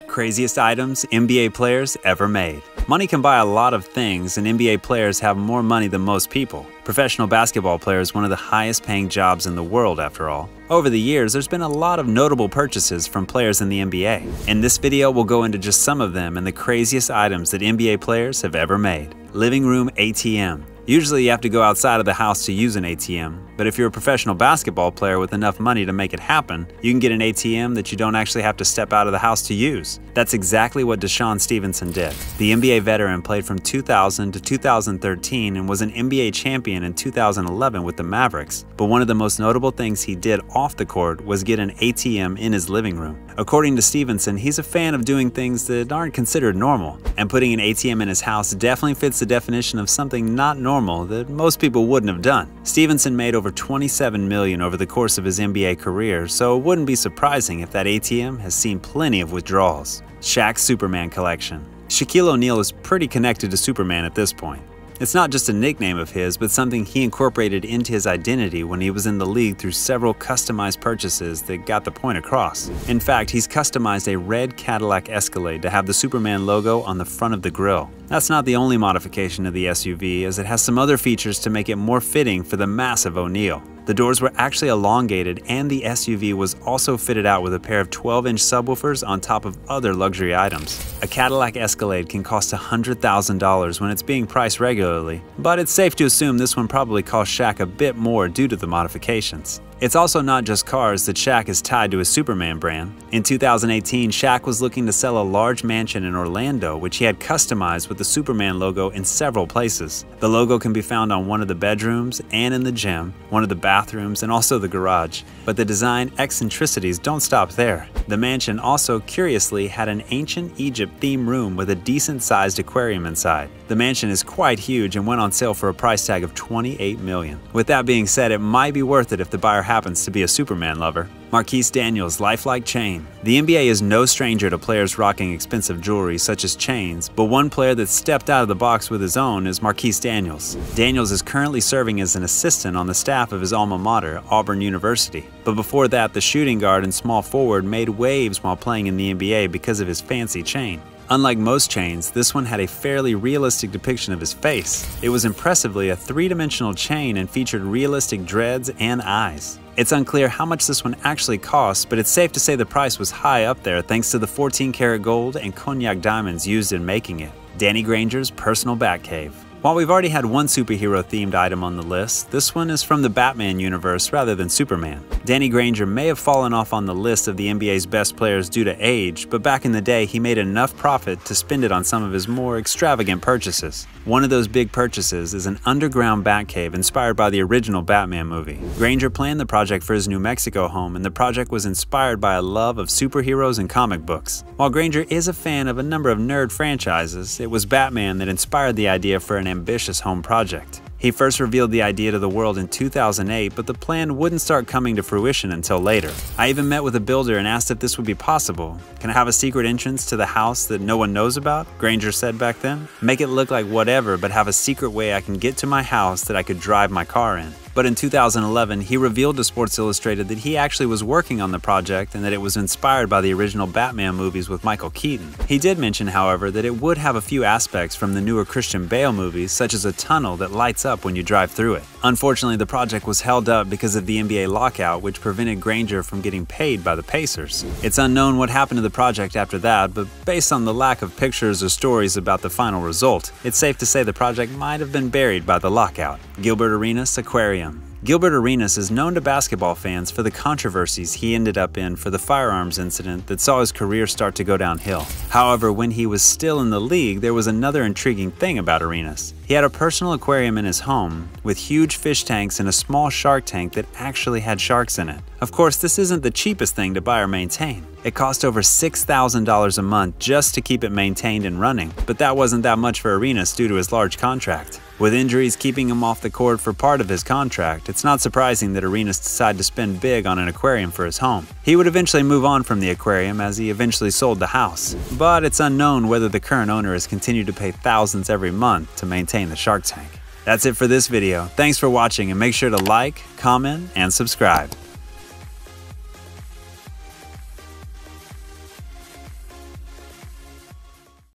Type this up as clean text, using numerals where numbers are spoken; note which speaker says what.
Speaker 1: Craziest items NBA players ever made. Money can buy a lot of things, and NBA players have more money than most people. Professional basketball players one of the highest paying jobs in the world, after all. Over the years, there's been a lot of notable purchases from players in the NBA. In this video, we'll go into just some of them and the craziest items that NBA players have ever made. Living room ATM. Usually you have to go outside of the house to use an ATM, but if you're a professional basketball player with enough money to make it happen, you can get an ATM that you don't actually have to step out of the house to use. That's exactly what Deshaun Stevenson did. The NBA veteran played from 2000 to 2013 and was an NBA champion in 2011 with the Mavericks, but one of the most notable things he did off the court was get an ATM in his living room. According to Stevenson, he's a fan of doing things that aren't considered normal, and putting an ATM in his house definitely fits the definition of something not normal that most people wouldn't have done. Stevenson made over $27 million over the course of his NBA career, so it wouldn't be surprising if that ATM has seen plenty of withdrawals. Shaq's Superman collection. Shaquille O'Neal is pretty connected to Superman at this point. It's not just a nickname of his, but something he incorporated into his identity when he was in the league through several customized purchases that got the point across. In fact, he's customized a red Cadillac Escalade to have the Superman logo on the front of the grille. That's not the only modification of the SUV, as it has some other features to make it more fitting for the massive O'Neal. The doors were actually elongated, and the SUV was also fitted out with a pair of 12-inch subwoofers on top of other luxury items. A Cadillac Escalade can cost $100,000 when it's being priced regularly, but it's safe to assume this one probably cost Shaq a bit more due to the modifications. It's also not just cars that Shaq is tied to his Superman brand. In 2018, Shaq was looking to sell a large mansion in Orlando, which he had customized with the Superman logo in several places. The logo can be found on one of the bedrooms and in the gym, one of the bathrooms, and also the garage. But the design eccentricities don't stop there. The mansion also, curiously, had an ancient Egypt-themed room with a decent-sized aquarium inside. The mansion is quite huge and went on sale for a price tag of $28 million. With that being said, it might be worth it if the buyer happens to be a Superman lover. Marquis Daniels lifelike chain. The NBA is no stranger to players rocking expensive jewelry such as chains, but one player that stepped out of the box with his own is Marquis Daniels. Daniels is currently serving as an assistant on the staff of his alma mater, Auburn University. But before that, the shooting guard and small forward made waves while playing in the NBA because of his fancy chain. Unlike most chains, this one had a fairly realistic depiction of his face. It was impressively a three-dimensional chain and featured realistic dreads and eyes. It's unclear how much this one actually costs, but it's safe to say the price was high up there thanks to the 14-karat gold and cognac diamonds used in making it. Danny Granger's personal Batcave. While we've already had one superhero-themed item on the list, this one is from the Batman universe rather than Superman. Danny Granger may have fallen off on the list of the NBA's best players due to age, but back in the day he made enough profit to spend it on some of his more extravagant purchases. One of those big purchases is an underground Batcave inspired by the original Batman movie. Granger planned the project for his New Mexico home, and the project was inspired by a love of superheroes and comic books. While Granger is a fan of a number of nerd franchises, it was Batman that inspired the idea for an ambitious home project. He first revealed the idea to the world in 2008, but the plan wouldn't start coming to fruition until later. I even met with a builder and asked if this would be possible. "Can I have a secret entrance to the house that no one knows about?" Granger said back then. "Make it look like whatever, but have a secret way I can get to my house that I could drive my car in." But in 2011, he revealed to Sports Illustrated that he actually was working on the project and that it was inspired by the original Batman movies with Michael Keaton. He did mention, however, that it would have a few aspects from the newer Christian Bale movies, such as a tunnel that lights up when you drive through it. Unfortunately, the project was held up because of the NBA lockout, which prevented Granger from getting paid by the Pacers. It's unknown what happened to the project after that, but based on the lack of pictures or stories about the final result, it's safe to say the project might have been buried by the lockout. Gilbert Arenas Aquarium. Gilbert Arenas is known to basketball fans for the controversies he ended up in for the firearms incident that saw his career start to go downhill. However, when he was still in the league, there was another intriguing thing about Arenas. He had a personal aquarium in his home with huge fish tanks and a small shark tank that actually had sharks in it. Of course, this isn't the cheapest thing to buy or maintain. It cost over $6,000 a month just to keep it maintained and running, but that wasn't that much for Arenas due to his large contract. With injuries keeping him off the court for part of his contract, it's not surprising that Arenas decided to spend big on an aquarium for his home. He would eventually move on from the aquarium as he eventually sold the house, but it's unknown whether the current owner has continued to pay thousands every month to maintain the shark tank. That's it for this video. Thanks for watching, and make sure to like, comment, and subscribe.